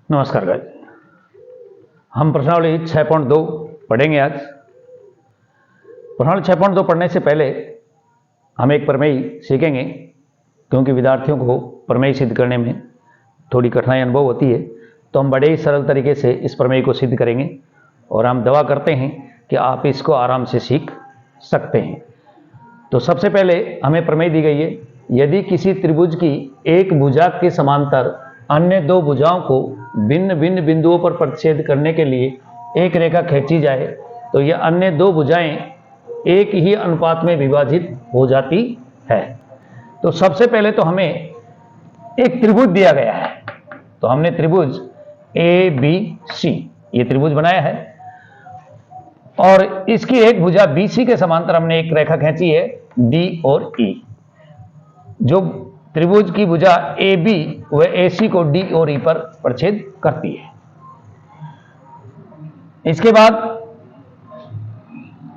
नमस्कार गाइस, हम प्रश्नावली 6.2 पढ़ेंगे आज। प्रश्नावली 6.2 पढ़ने से पहले हम एक प्रमेय सीखेंगे, क्योंकि विद्यार्थियों को प्रमेय सिद्ध करने में थोड़ी कठिनाई अनुभव होती है, तो हम बड़े ही सरल तरीके से इस प्रमेय को सिद्ध करेंगे और हम दावा करते हैं कि आप इसको आराम से सीख सकते हैं। तो सबसे पहले हमें प्रमेय दी गई है, यदि किसी त्रिभुज की एक भुजा के समांतर अन्य दो भुजाओं को भिन्न भिन्न बिंदुओं पर प्रतिच्छेद करने के लिए एक रेखा खींची जाए तो यह अन्य दो भुजाएं एक ही अनुपात में विभाजित हो जाती है। तो सबसे पहले तो हमें एक त्रिभुज दिया गया है, तो हमने त्रिभुज ए बी सी ये त्रिभुज बनाया है और इसकी एक भुजा बी सी के समांतर हमने एक रेखा खींची है डी और ई। जो त्रिभुज की भुजा ए बी वह ए सी को डी और ई पर प्रतिच्छेद करती है। इसके बाद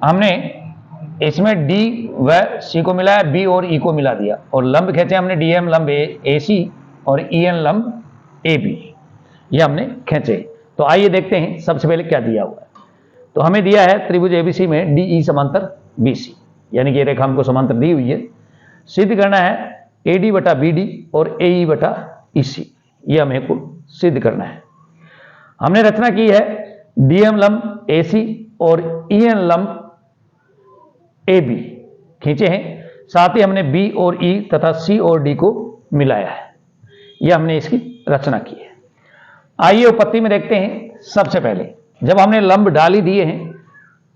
हमने इसमें डी व सी को मिलाया, बी और ई को मिला दिया और लंब खींचे हमने डी एम लंब ए सी और ई एन लंब ए बी, ये हमने खींचे। तो आइए देखते हैं सबसे पहले क्या दिया हुआ है। तो हमें दिया है त्रिभुज एबीसी में डी ई समांतर बी सी, यानी कि ये रेखा हमको समांतर दी हुई है। सिद्ध करना है ए डी बटा बी डी और ए ई बटा ई सी, ये हमें को सिद्ध करना है। हमने रचना की है डी एम लंब ए सी और ई एन लंब ए बी खींचे हैं, साथ ही हमने बी और ई तथा सी और डी को मिलाया है, यह हमने इसकी रचना की है। आइए उपपत्ति में देखते हैं। सबसे पहले जब हमने लंब डाल ही दिए हैं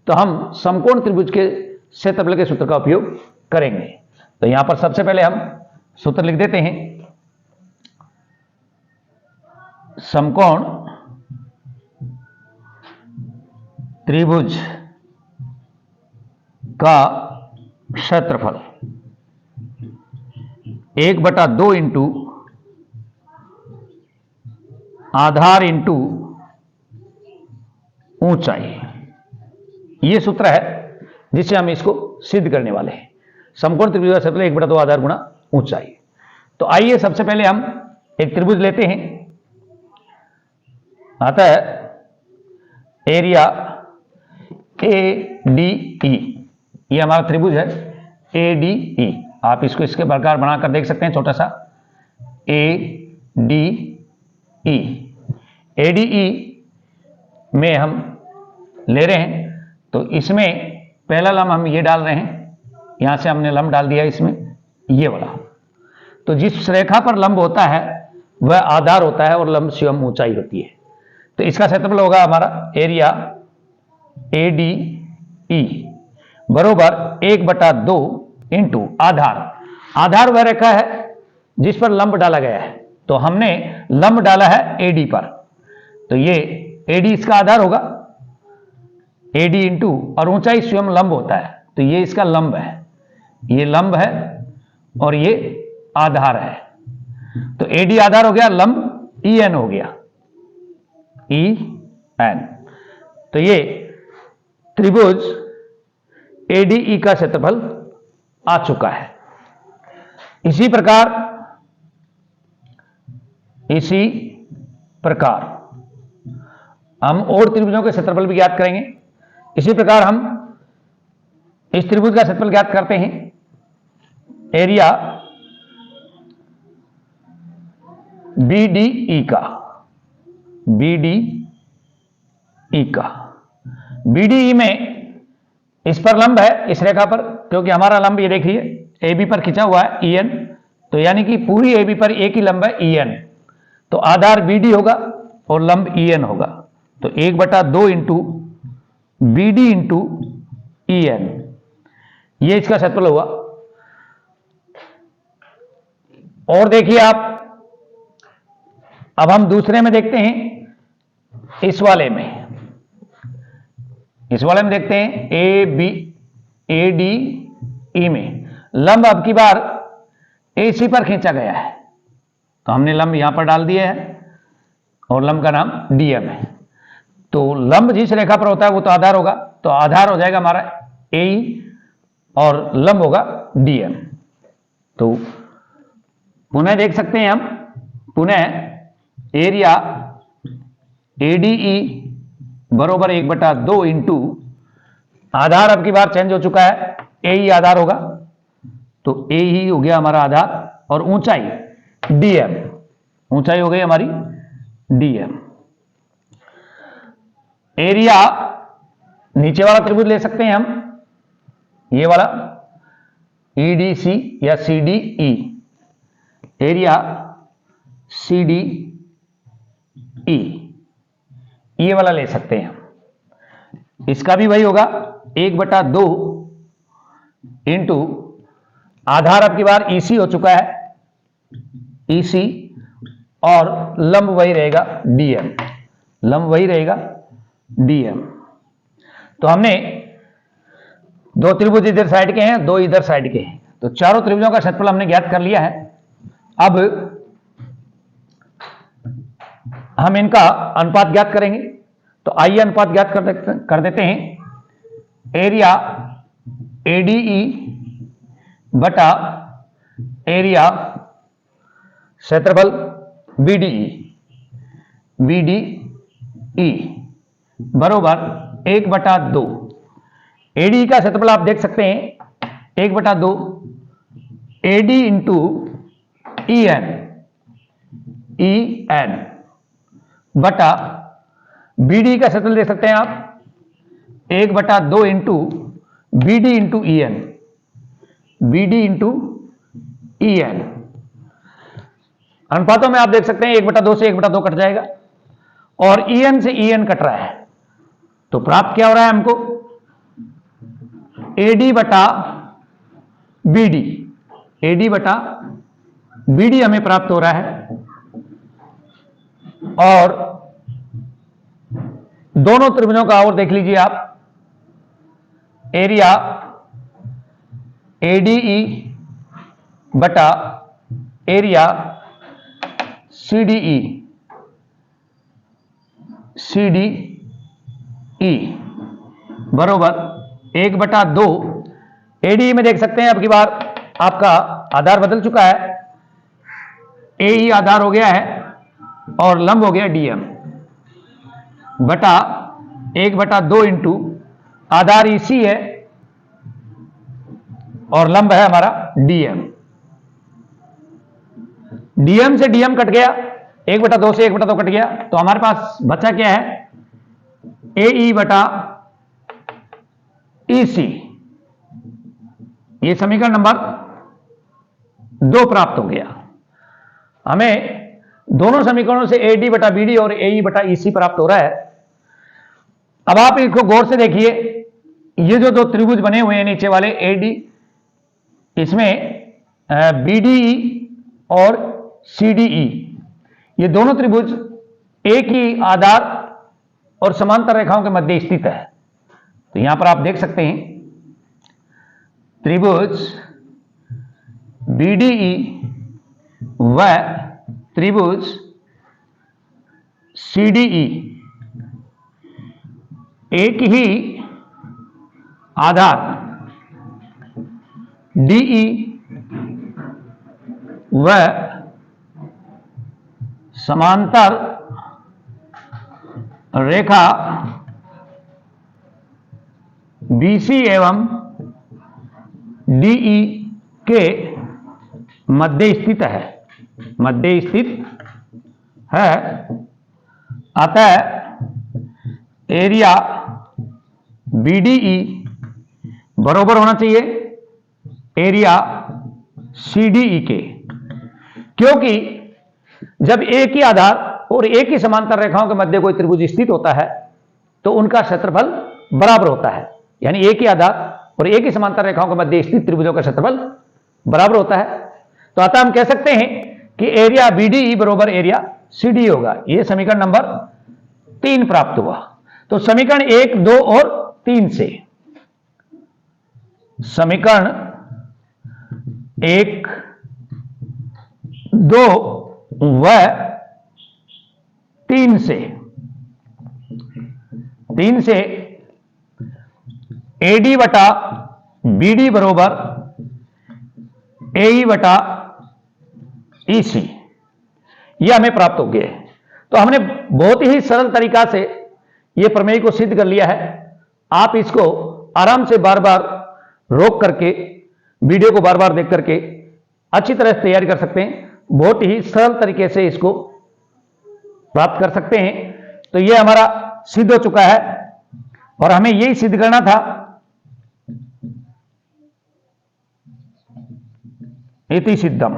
तो हम समकोण त्रिभुज के क्षेत्रफल के सूत्र का उपयोग करेंगे। तो यहां पर सबसे पहले हम सूत्र लिख देते हैं। समकोण त्रिभुज का क्षेत्रफल 1/2 इंटू आधार इंटू ऊंचाई, ये सूत्र है जिससे हम इसको सिद्ध करने वाले हैं। समकोण त्रिभुज का क्षेत्रफल 1/2 आधार गुणा ऊंचाई। तो आइए सबसे पहले हम एक त्रिभुज लेते हैं। अतः एरिया ए डी ई, ये हमारा त्रिभुज है ए डी ई। आप इसको इसके प्रकार बनाकर देख सकते हैं, छोटा सा A D E. A D E में हम ले रहे हैं, तो इसमें पहला लंब हम ये डाल रहे हैं, यहां से हमने लंब डाल दिया इसमें, ये वाला। तो जिस रेखा पर लंब होता है वह आधार होता है और लंब स्वयं ऊंचाई होती है। तो इसका क्षेत्रफल होगा हमारा एरिया ए डी ई बरोबर 1/2 इंटू आधार। आधार वह रेखा है जिस पर लंब डाला गया है, तो हमने लंब डाला है एडी पर, तो ये एडी इसका आधार होगा, एडी इंटू और ऊंचाई स्वयं लंब होता है, तो ये इसका लंब है, ये लंब है और ये आधार है। तो एडी आधार हो गया, लंब ई एन हो गया, ई एन। तो ये त्रिभुज एडीई का क्षेत्रफल आ चुका है। इसी प्रकार हम और त्रिभुजों के क्षेत्रफल भी ज्ञात करेंगे। इसी प्रकार हम इस त्रिभुज का क्षेत्रफल ज्ञात करते हैं। एरिया बीडीई का, बीडीई में इस पर लंब है, इस रेखा पर, क्योंकि हमारा लंब ये देखिए ए बी पर खिंचा हुआ है ई एन, तो यानी कि पूरी ए बी पर एक ही लंब है ई एन, तो आधार बी डी होगा और लंब ई एन होगा। तो 1/2 into B D into E N, ये इसका क्षेत्रफल हुआ। और देखिए आप, अब हम दूसरे में देखते हैं, इस वाले में देखते हैं ए डी ई में लंब अब की बार ए सी पर खींचा गया है, तो हमने लंब यहां पर डाल दिया है और लंब का नाम डीएम है। तो लंब जिस रेखा पर होता है वो तो आधार होगा, तो आधार हो जाएगा हमारा ए और लंब होगा डीएम। तो पुनः देख सकते हैं हम, पुनः एरिया ADE बरोबर 1/2 इंटू आधार अब की बार चेंज हो चुका है, AE आधार होगा, तो AE हो गया हमारा आधार और ऊंचाई DM, ऊंचाई हो गई हमारी DM। एरिया नीचे वाला त्रिभुज ले सकते हैं हम, ये वाला EDC या CDE, एरिया CDE ये वाला ले सकते हैं हम। इसका भी वही होगा 1/2 इंटू आधार अब की बार EC हो चुका है, EC और लंब वही रहेगा DM, लंब वही रहेगा DM। तो हमने दो त्रिभुज इधर साइड के हैं, दो इधर साइड के हैं, तो चारों त्रिभुजों का क्षेत्रफल हमने ज्ञात कर लिया है। अब हम इनका अनुपात ज्ञात करेंगे, तो आइए अनुपात ज्ञात कर देते हैं। एरिया ADE बटा एरिया क्षेत्रफल BDE बरोबर 1/2। ADE का क्षेत्रफल आप देख सकते हैं 1/2 AD इंटू EN बटा BD का क्षेत्रफल देख सकते हैं आप 1/2 इंटू BD इंटू EN। अनुपातों में आप देख सकते हैं 1/2 से 1/2 कट जाएगा और EN से EN कट रहा है, तो प्राप्त क्या हो रहा है हमको AD बटा BD हमें प्राप्त हो रहा है। और दोनों त्रिभुजों का और देख लीजिए आप, एरिया ADE बटा एरिया CDE बरोबर 1/2। ADE में देख सकते हैं अब की बार आपका आधार बदल चुका है, AE आधार हो गया है और लंब हो गया DM बटा 1/2 इंटू आधार EC है और लंब है हमारा DM से DM कट गया, 1/2 से 1/2 कट गया, तो हमारे पास बचा क्या है AE बटा EC। ये समीकरण नंबर 2 प्राप्त हो गया। हमें दोनों समीकरणों से AD बटा BD और AE बटा EC प्राप्त हो रहा है। अब आप इनको गौर से देखिए, ये जो दो त्रिभुज बने हुए हैं नीचे वाले AD, इसमें BDE और CDE, ये दोनों त्रिभुज एक ही आधार और समांतर रेखाओं के मध्य स्थित है। तो यहां पर आप देख सकते हैं त्रिभुज BDE व त्रिभुज CDE एक ही आधार DE व समांतर रेखा BC एवं DE के मध्य स्थित है, अतः एरिया BDE बराबर होना चाहिए एरिया CDE के, क्योंकि जब एक ही आधार और एक ही समांतर रेखाओं के मध्य कोई त्रिभुज स्थित होता है तो उनका क्षेत्रफल बराबर होता है, यानी एक ही आधार और एक ही समांतर रेखाओं के मध्य स्थित त्रिभुजों का क्षेत्रफल बराबर होता है। तो अतः हम कह सकते हैं कि एरिया BDE बराबर एरिया CD होगा। यह समीकरण नंबर 3 प्राप्त हुआ। तो समीकरण 1, 2 और 3 से, समीकरण 1, 2 व 3 से AD बटा BD बरोबर AE बटा EC, यह हमें प्राप्त हो गया है। तो हमने बहुत ही सरल तरीका से यह प्रमेय को सिद्ध कर लिया है। आप इसको आराम से बार बार रोक करके, वीडियो को बार बार देख करके अच्छी तरह से तैयारी कर सकते हैं। बहुत ही सरल तरीके से इसको प्राप्त कर सकते हैं। तो यह हमारा सिद्ध हो चुका है और हमें यही सिद्ध करना था। इति सिद्धम।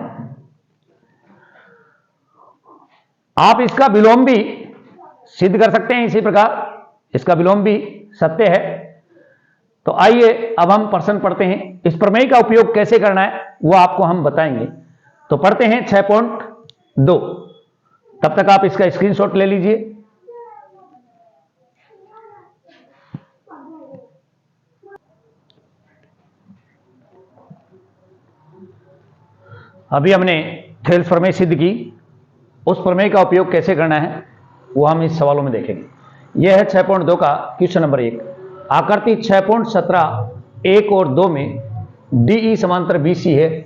आप इसका विलोम भी सिद्ध कर सकते हैं इसी प्रकार, इसका विलोम भी सत्य है। तो आइए अब हम प्रश्न पढ़ते हैं। इस प्रमेय का उपयोग कैसे करना है वो आपको हम बताएंगे। तो पढ़ते हैं 6.2। तब तक आप इसका स्क्रीनशॉट ले लीजिए। अभी हमने थेल्स प्रमेय सिद्ध की, उस प्रमेय का उपयोग कैसे करना है वो हम इस सवालों में देखेंगे। यह है 6.2 का क्वेश्चन नंबर 1। आकृति 6.17 1 और 2 में DE समांतर BC है।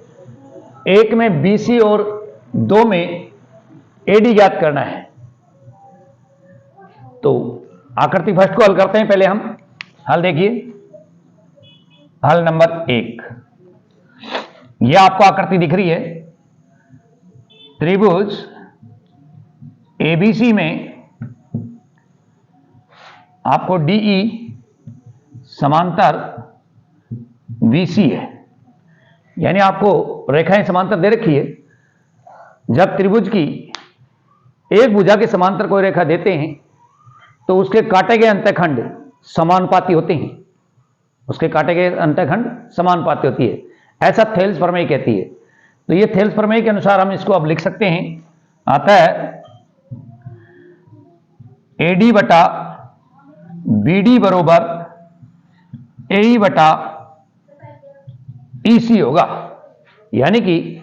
1 में BC और 2 में AD ज्ञात करना है। तो आकृति फर्स्ट को हल करते हैं। पहले हम हल देखिए। हल नंबर 1, यह आपको आकृति दिख रही है। त्रिभुज ABC में आपको DE समांतर BC है, यानी आपको रेखाएं समांतर दे रखी है। जब त्रिभुज की एक भुजा के समांतर कोई रेखा देते हैं तो उसके काटे गए अंतःखंड समानुपाती होते हैं। उसके काटे गए अंतःखंड समानुपाती होती है, ऐसा थेल्स प्रमेय कहती है। तो ये थेल्स प्रमेय के अनुसार हम इसको अब लिख सकते हैं। आता है AD बटा BD बरोबर AE बटा EC होगा। यानी कि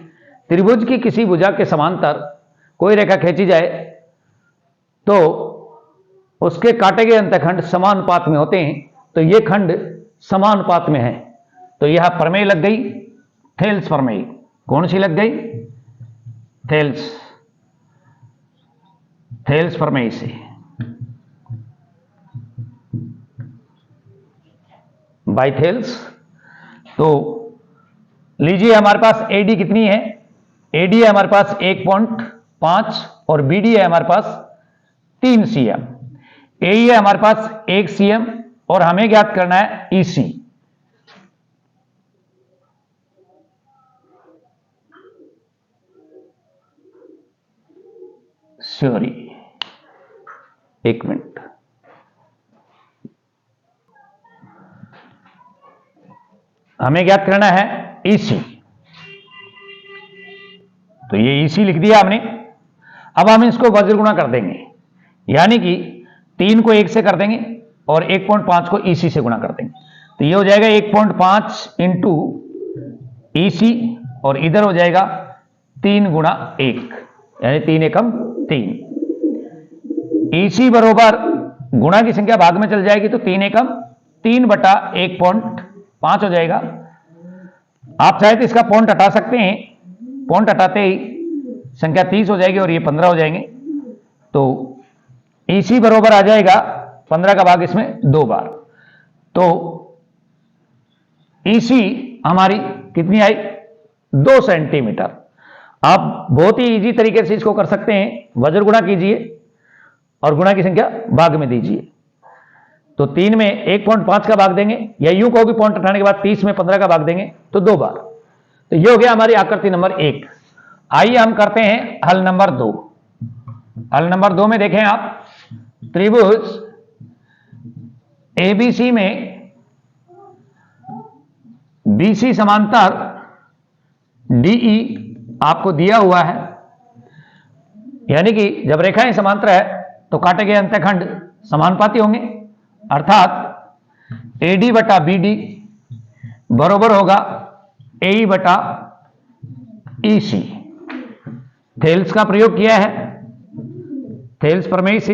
त्रिभुज की किसी भुजा के समांतर कोई रेखा खींची जाए तो उसके काटे गए अंतःखंड समानुपात में होते हैं। तो ये खंड समानुपात में है। तो यह प्रमेय लग गई थेल्स प्रमेय। कौन सी लग गई? थेल्स प्रमेय से। By Thales. तो लीजिए, हमारे पास AD कितनी है? AD है हमारे पास 1.5 और BD है हमारे पास 3 cm। AE है हमारे पास 1 cm और हमें ज्ञात करना है EC। सॉरी, एक मिनट। हमें ज्ञात करना है EC। तो ये EC लिख दिया हमने। अब हम इसको वज्र गुणा कर देंगे, यानी कि 3 को 1 से कर देंगे और 1.5 को EC से गुणा कर देंगे। तो ये हो जाएगा 1.5 इंटू EC और इधर हो जाएगा 3 गुणा 1, यानी 3 एकम 3। EC बरोबर गुणा की संख्या भाग में चल जाएगी तो 3 एकम 3 बटा 1.5 हो जाएगा। आप चाहे तो इसका पॉइंट हटा सकते हैं। पॉइंट हटाते ही संख्या 30 हो जाएगी और ये 15 हो जाएंगे। तो EC बरोबर आ जाएगा 15 का भाग इसमें 2 बार। तो EC हमारी कितनी आई? 2 सेंटीमीटर। आप बहुत ही इजी तरीके से इसको कर सकते हैं। वज्र गुणा कीजिए और गुणा की संख्या भाग में दीजिए। तो 3 में 1.5 का भाग देंगे, या यूं कहो कि पॉइंट हटाने के बाद 30 में 15 का भाग देंगे तो 2 बार। तो ये हो गया हमारी आकृति नंबर 1। आइए हम करते हैं हल नंबर 2। हल नंबर 2 में देखें आप, त्रिभुज ABC में BC समांतर DE आपको दिया हुआ है। यानी कि जब रेखाएं समांतर है तो काटे गए अंतःखंड समानुपाती होंगे, अर्थात AD बटा BD बराबर होगा AE बटा EC। थेल्स का प्रयोग किया है, थेल्स प्रमेय से।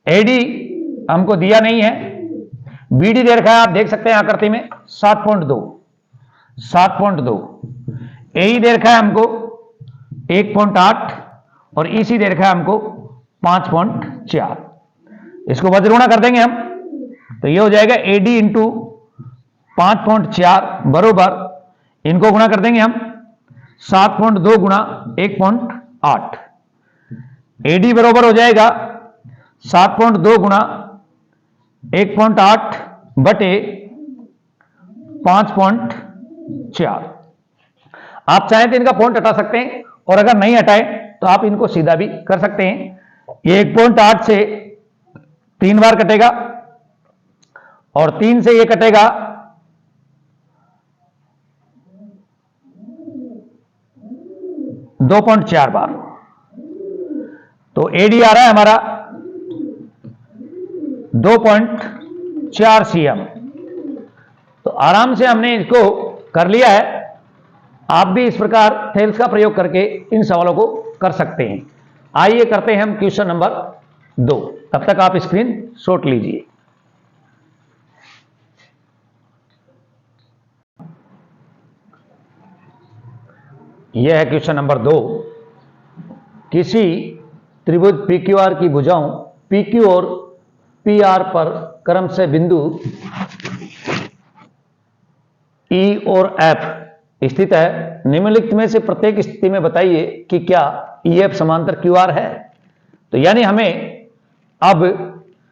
AD हमको दिया नहीं है, BD दे रखा है, आप देख सकते हैं आकृति में 7.2। AE दे रखा है हमको 1.8 और EC दे रखा है हमको 5.4। इसको वज्रगुणा कर देंगे हम, तो ये हो जाएगा AD इंटू 5.4 बरोबर, इनको गुणा कर देंगे हम 7.2 गुणा 1.8। AD बरोबर हो जाएगा 7.2 गुणा 1.8 बटे 5.4। आप चाहें तो इनका पॉइंट हटा सकते हैं, और अगर नहीं हटाए तो आप इनको सीधा भी कर सकते हैं। ये 1.8 से 3 बार कटेगा और 3 से ये कटेगा 2.4 बार, तो AD आ रहा है हमारा 2.4 cm। तो आराम से हमने इसको कर लिया है। आप भी इस प्रकार थेल्स का प्रयोग करके इन सवालों को कर सकते हैं। आइए करते हैं हम क्वेश्चन नंबर 2। तब तक आप स्क्रीन शॉट लीजिए। यह है क्वेश्चन नंबर 2। किसी त्रिभुज PQR की भुजाओं PQ और PR पर क्रम से बिंदु E और F स्थित है। निम्नलिखित में से प्रत्येक स्थिति में बताइए कि क्या EF समांतर QR है। तो यानी हमें अब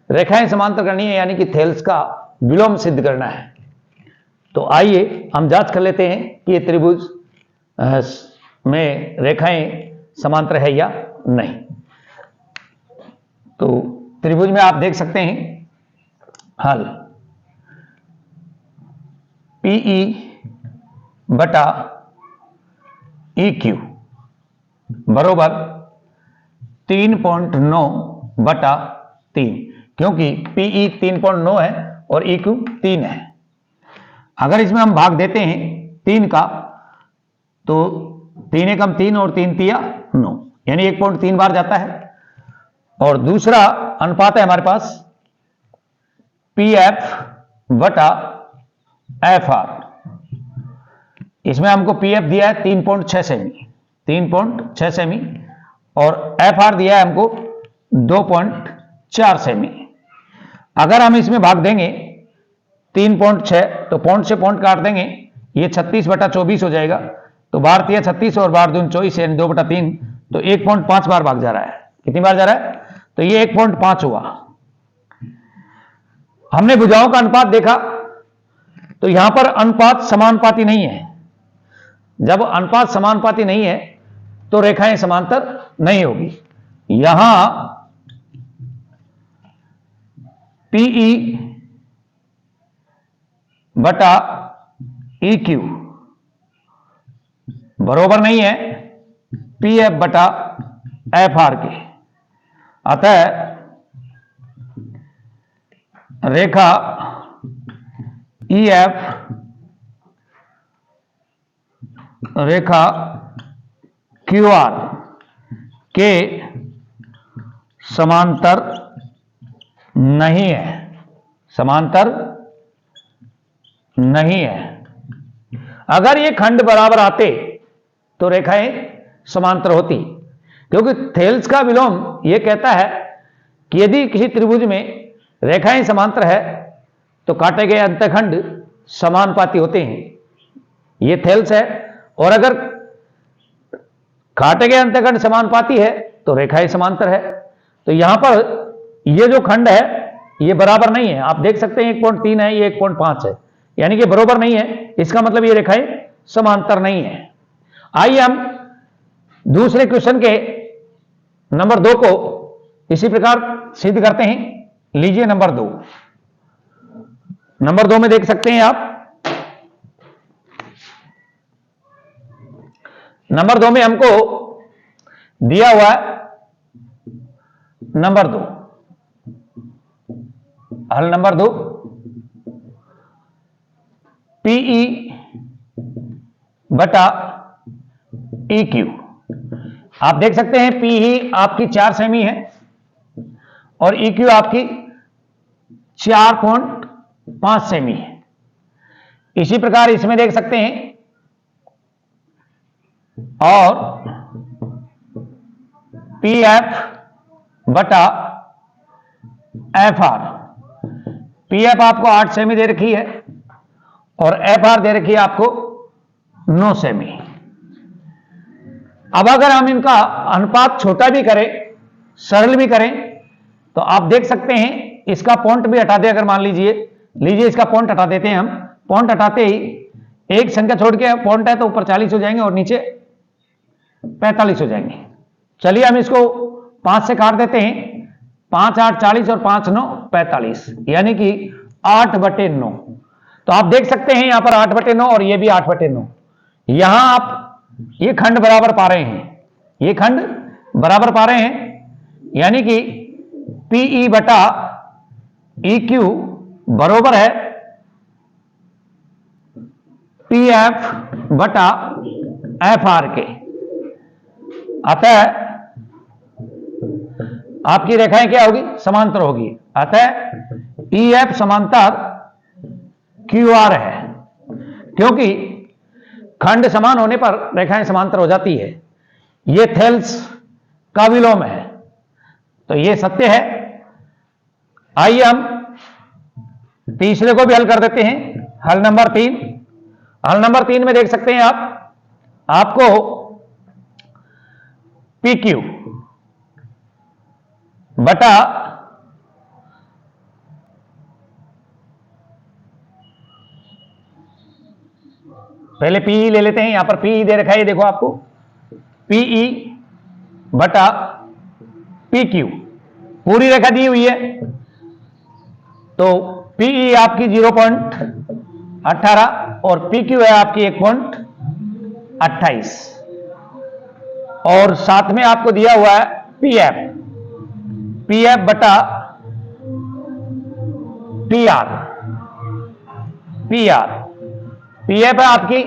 रेखाएं समांतर करनी है, यानी कि थेल्स का विलोम सिद्ध करना है। तो आइए हम जांच कर लेते हैं कि ये त्रिभुज में रेखाएं समांतर है या नहीं। तो त्रिभुज में आप देख सकते हैं हल PE बटा EQ बरोबर 3.9 बटा 3, क्योंकि PE 3.9 है और EQ 3 है। अगर इसमें हम भाग देते हैं 3 का, तो 3 एकम 3 और 3 तिया 9, यानी 1.3 बार जाता है। और दूसरा अनुपात है हमारे पास PF बटा FR। इसमें हमको PF दिया है 3.6 सेमी, 3.6 सेमी, और FR दिया है हमको 2.4 सेमी। अगर हम इसमें भाग देंगे 3.6, तो पॉइंट से पॉइंट काट देंगे, ये 36 बटा 24 हो जाएगा। तो बार तिया 36 और बार दून 24 यानी 2 बटा 3, तो 1.5 बार भाग जा रहा है। कितनी बार जा रहा है? तो ये 1.5 हुआ। हमने भुजाओं का अनुपात देखा, तो यहां पर अनुपात समानुपाती नहीं है। जब अनुपात समानुपाती नहीं है तो रेखाएं समांतर नहीं होगी। यहां PE बटा EQ बरोबर नहीं है PF बटा FR के। अतः रेखा EF रेखा QR के समांतर नहीं है, समांतर नहीं है। अगर ये खंड बराबर आते तो रेखाएं समांतर होती, क्योंकि थेल्स का विलोम यह कहता है कि यदि किसी त्रिभुज में रेखाएं समांतर है तो काटे गए अंतखंड समानुपाती होते हैं। यह थेल्स है। और अगर काटे गए अंतखंड समानुपाती है तो रेखाएं समांतर है। तो यहां पर यह जो खंड है यह बराबर नहीं है। आप देख सकते हैं 1.3 है, ये 1.5 है, यानी कि बराबर नहीं है। इसका मतलब ये रेखाएं समांतर नहीं है। आइए हम दूसरे क्वेश्चन के नंबर 2 को इसी प्रकार सिद्ध करते हैं। लीजिए नंबर 2। नंबर 2 में देख सकते हैं आप, नंबर 2 में हमको दिया हुआ है नंबर 2, हल नंबर 2 PE बटा EQ। आप देख सकते हैं PE आपकी 4 सेमी है और EQ आपकी 4.5 सेमी है। इसी प्रकार इसमें देख सकते हैं, और पी एफ बटा एफ आर। पी एफ आपको 8 सेमी दे रखी है और एफ आर दे रखी है आपको 9 सेमी। अब अगर हम इनका अनुपात छोटा भी करें, सरल भी करें, तो आप देख सकते हैं इसका पॉइंट भी हटा दें। अगर मान लीजिए इसका पॉइंट हटा देते हैं हम। पॉइंट हटाते ही एक संख्या छोड़ के पॉइंट है तो ऊपर 40 हो जाएंगे और नीचे 45 हो जाएंगे। चलिए हम इसको 5 से काट देते हैं। 5 8 40 और 5 9 45, यानी कि 8/9। तो आप देख सकते हैं यहां पर 8/9 और ये भी 8/9। यहां आप ये खंड बराबर पा रहे हैं, ये खंड बराबर पा रहे हैं, यानी कि पीई बटा ई क्यू बराबर है पी एफ बटा एफ आर के। अतः आपकी रेखाएं क्या होगी? समांतर होगी। अतः ई एफ समांतर क्यू आर है, क्योंकि खंड समान होने पर रेखाएं समांतर हो जाती है। यह थेल्स का विलोम है, तो यह सत्य है। आइए हम तीसरे को भी हल कर देते हैं। हल नंबर 3। हल नंबर 3 में देख सकते हैं आपको पी क्यू बटा पहले पीई ले लेते हैं। यहां पर पीई दे रखा है, देखो आपको पीई बटा पी क्यू पूरी रेखा दी हुई है। तो पीई आपकी 0.18 और पी क्यू है आपकी 1.28 और साथ में आपको दिया हुआ है पी एफ बटा पी आर। पी एफ है आपकी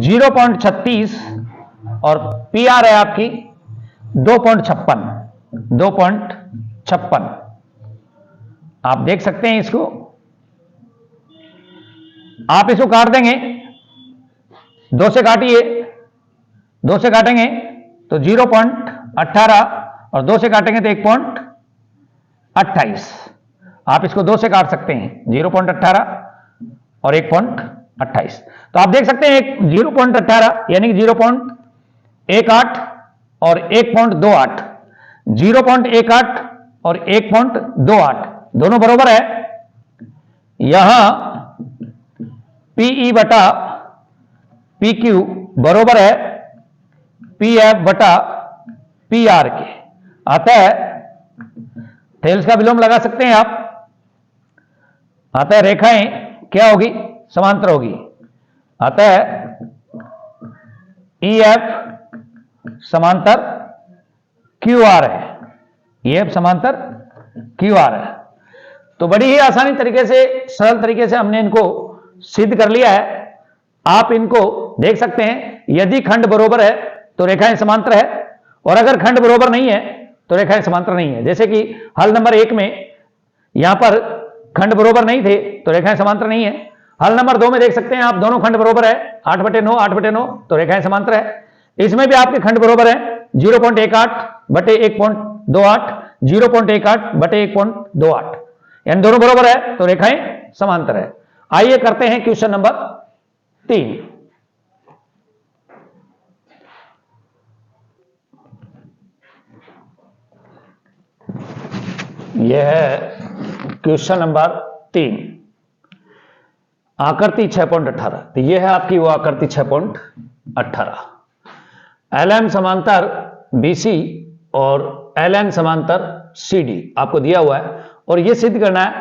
0.36 और पी आर है आपकी 2.56। आप देख सकते हैं इसको, आप इसको काट देंगे, 2 से काटिए, 2 से काटेंगे तो 0.18 और 2 से काटेंगे तो 1.28। आप इसको 2 से काट सकते हैं, 0.18 और 1.28। तो आप देख सकते हैं 0.18 यानी कि 0.18 और 1.28, 0.18 और 1.28 दोनों बराबर है। यहां पीई बटा पी क्यू बराबर है पी एफ बटा पी आर के। अतः थेल्स का विलोम लगा सकते हैं आप। अतः रेखाएं क्या होगी? समांतर होगी। अतः ई एफ समांतर क्यू आर है, ई एफ समांतर क्यू आर है। तो बड़ी ही आसानी तरीके से, सरल तरीके से हमने इनको सिद्ध कर लिया है। आप इनको देख सकते हैं, यदि खंड बराबर है तो रेखाएं समांतर है, और अगर खंड बराबर नहीं है तो रेखाएं समांतर नहीं है। जैसे कि हल नंबर 1 में यहां पर खंड बराबर नहीं थे तो रेखाएं समांतर नहीं है। हल नंबर 2 में देख सकते हैं आप, दोनों खंड बराबर है, 8/9 8/9, तो रेखाएं समांतर है। इसमें भी आपके खंड बराबर है, 0.18/1.28, 0.18/1.28, यानी दोनों बराबर है तो रेखाएं समांतर है। आइए करते हैं क्वेश्चन नंबर 3। यह है क्वेश्चन नंबर 3, आकृति 6.18। तो यह है आपकी वो आकृति 6.18। LM समांतर BC और LN समांतर CD आपको दिया हुआ है, और यह सिद्ध करना है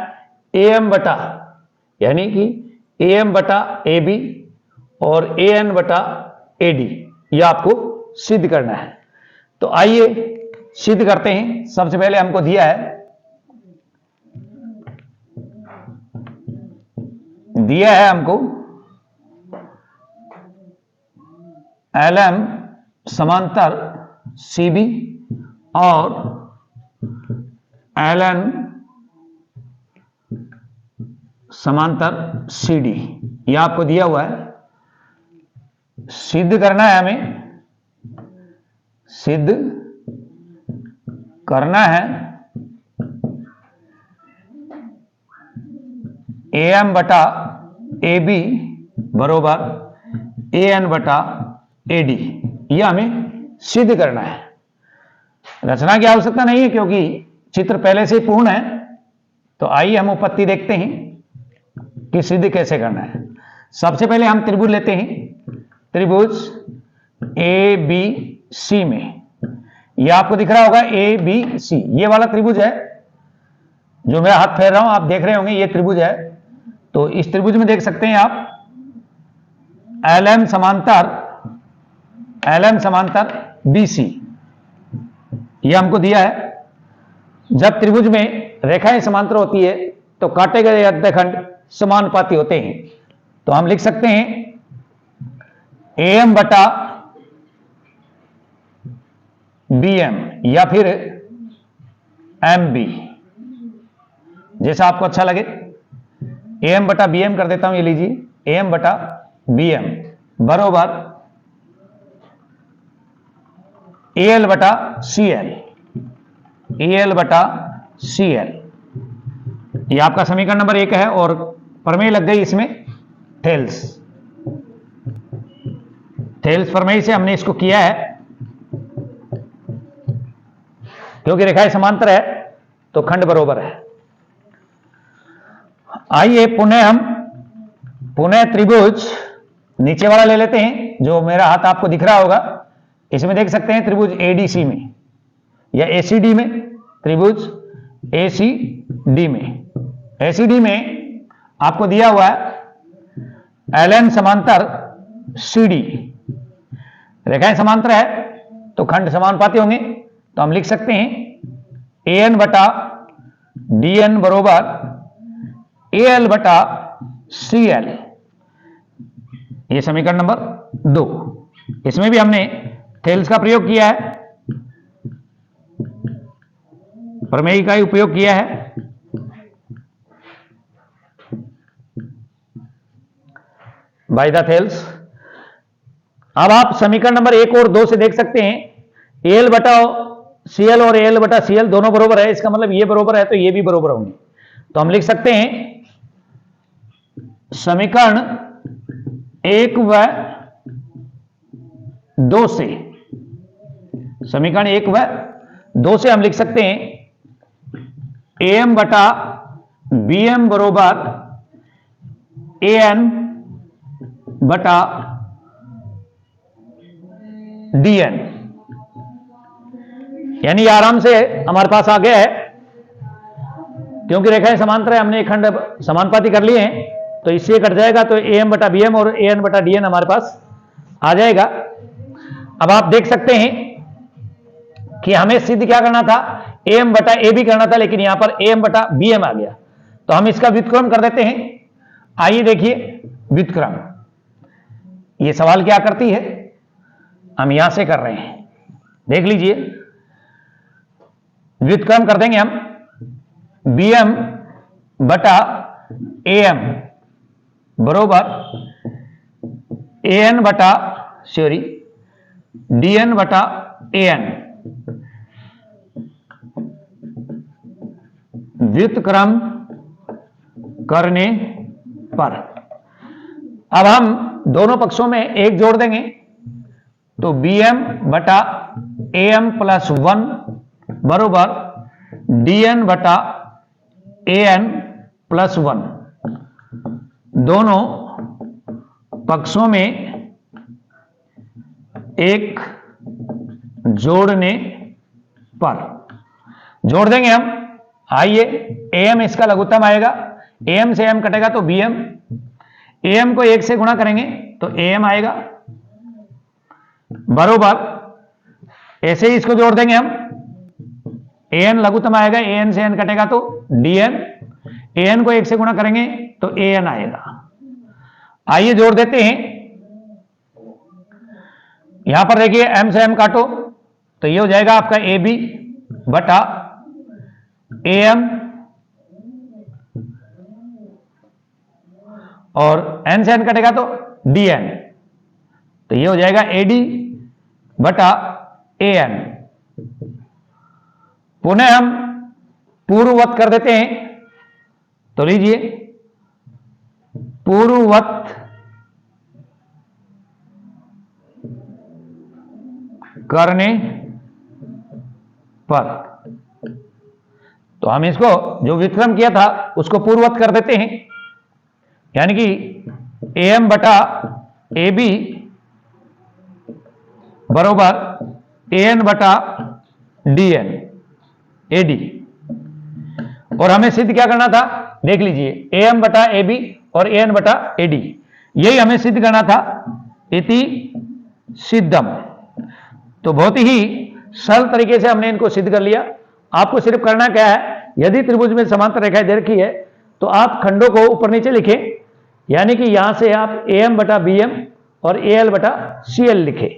AM बटा, यानी कि AM बटा AB और AN बटा AD, यह आपको सिद्ध करना है। तो आइए सिद्ध करते हैं। सबसे पहले हमको दिया है हमको LM समांतर CB और LN समांतर CD, यह आपको दिया हुआ है। सिद्ध करना है हमें, सिद्ध करना है AM बटा AB बरोबर AN बटा AD, यह हमें सिद्ध करना है। रचना की आवश्यकता नहीं है क्योंकि चित्र पहले से पूर्ण है। तो आइए हम उत्पत्ति देखते हैं कि सिद्ध कैसे करना है। सबसे पहले हम त्रिभुज लेते हैं। त्रिभुज ABC में, यह आपको दिख रहा होगा ABC, ये वाला त्रिभुज है जो मैं हाथ फेर रहा हूं, आप देख रहे होंगे ये त्रिभुज है। तो इस त्रिभुज में देख सकते हैं आप LM समांतर BC, यह हमको दिया है। जब त्रिभुज में रेखाएं समांतर होती है तो काटे गए अध्यखंड समानुपाती होते हैं। तो हम लिख सकते हैं AM बटा BM या फिर MB, जैसा आपको अच्छा लगे। AM बटा BM कर देता हूं, ये लीजिए AM बटा BM बरोबर AL बटा CL, AL बटा CL, ये आपका समीकरण नंबर 1 है। और प्रमेय लग गई इसमें थेल्स प्रमेय से हमने इसको किया है। क्योंकि रेखाएं समांतर है तो खंड बरोबर है। आइए पुनः त्रिभुज नीचे वाला ले लेते हैं जो मेरा हाथ आपको दिख रहा होगा। इसमें देख सकते हैं त्रिभुज ADC में या ACD में, त्रिभुज ACD में आपको दिया हुआ है LN समांतर CD, रेखाएं समांतर है तो खंड समानुपाती होंगे। तो हम लिख सकते हैं AN बटा DN बरोबर AL बटा CL, ये समीकरण नंबर 2। इसमें भी हमने थेल्स का प्रयोग किया है, प्रमेय का ही उपयोग किया है। By the Thales. अब आप समीकरण नंबर 1 और 2 से देख सकते हैं AL बटा CL और AL बटा CL दोनों बरोबर है। इसका मतलब ये बरोबर है तो ये भी बरोबर होंगे। तो हम लिख सकते हैं समीकरण 1 व 2 से, समीकरण 1 व 2 से हम लिख सकते हैं AM बटा BM बरोबर AN बटा DN, यानी आराम से हमारे पास आ गया है। क्योंकि रेखाएं समांतर है, हमने एक खंड समानुपाती कर लिए हैं तो इससे कट जाएगा। तो AM बटा BM और AN बटा DN हमारे पास आ जाएगा। अब आप देख सकते हैं कि हमें सिद्ध क्या करना था, AM बटा AB करना था, लेकिन यहां पर AM बटा BM आ गया। तो हम इसका व्युत्क्रम कर देते हैं। आइए देखिए व्युत्क्रम, ये सवाल क्या करती है, हम यहां से कर रहे हैं, देख लीजिए। व्युत्क्रम कर देंगे हम BM बटा AM बरोबर AN बटा DN बटा AN, व्युत्क्रम करने पर अब हम दोनों पक्षों में 1 जोड़ देंगे। तो BM बटा AM प्लस 1 बरोबर DN बटा AN प्लस 1, दोनों पक्षों में 1 जोड़ने पर जोड़ देंगे हम। आइए AM इसका लघुत्तम आएगा, AM से M कटेगा तो BM, AM को 1 से गुणा करेंगे तो AM आएगा बरोबर, ऐसे ही इसको जोड़ देंगे हम। AN लघुत्तम आएगा, AN से N कटेगा तो DN, AN को 1 से गुणा करेंगे तो AN आएगा। आइए जोड़ देते हैं। यहां पर देखिए M से M काटो तो ये हो जाएगा आपका AB बटा AM और N से N कटेगा तो DN, तो ये हो जाएगा AD बटा AN पुनः हम पूर्ववत कर देते हैं। तो लीजिए, पूर्ववत करने पर, तो हम इसको जो व्युत्क्रम किया था उसको पूर्ववत कर देते हैं, यानी कि AM बटा AB बरोबर AN बटा DN AD। और हमें सिद्ध क्या करना था, देख लीजिए, AM बटा AB और AN बटा AD, यही हमें सिद्ध करना था, इति सिद्धम। तो बहुत ही सरल तरीके से हमने इनको सिद्ध कर लिया। आपको सिर्फ करना क्या है, यदि त्रिभुज में समांतर रेखाएं दे रखी है तो आप खंडों को ऊपर नीचे लिखें, यानी कि यहां से आप AM बटा BM और AL बटा CL लिखें।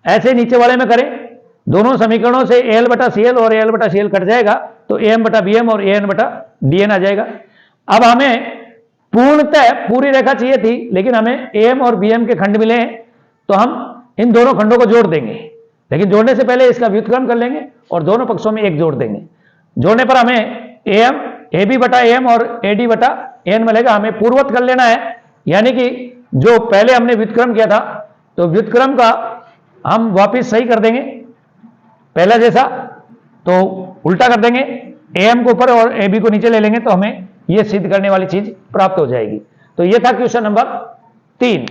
ऐसे नीचे वाले में करें, दोनों समीकरणों से AL बटा CL और AL बटा CL कट जाएगा, तो AM बटा BM और AN बटा DN आ जाएगा। अब हमें पूर्णतः पूरी रेखा चाहिए थी, लेकिन हमें AM और BM के खंड मिले हैं, तो हम इन दोनों खंडों को जोड़ देंगे, लेकिन जोड़ने से पहले इसका व्युत्क्रम कर लेंगे और दोनों पक्षों में एक जोड़ देंगे। जोड़ने पर हमें AB बटा AM और AD बटा AN मिलेगा। हमें पूर्ववत कर लेना है, यानी कि जो पहले हमने व्युत्क्रम किया था, तो व्युत्क्रम का हम वापिस सही कर देंगे पहला जैसा, तो उल्टा कर देंगे, AM को ऊपर और AB को नीचे ले लेंगे, तो हमें यह सिद्ध करने वाली चीज प्राप्त हो जाएगी। तो यह था क्वेश्चन नंबर 3।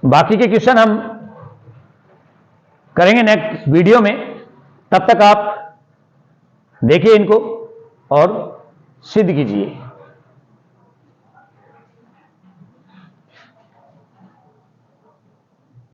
बाकी के क्वेश्चन हम करेंगे नेक्स्ट वीडियो में। तब तक आप देखिए इनको और सिद्ध कीजिए।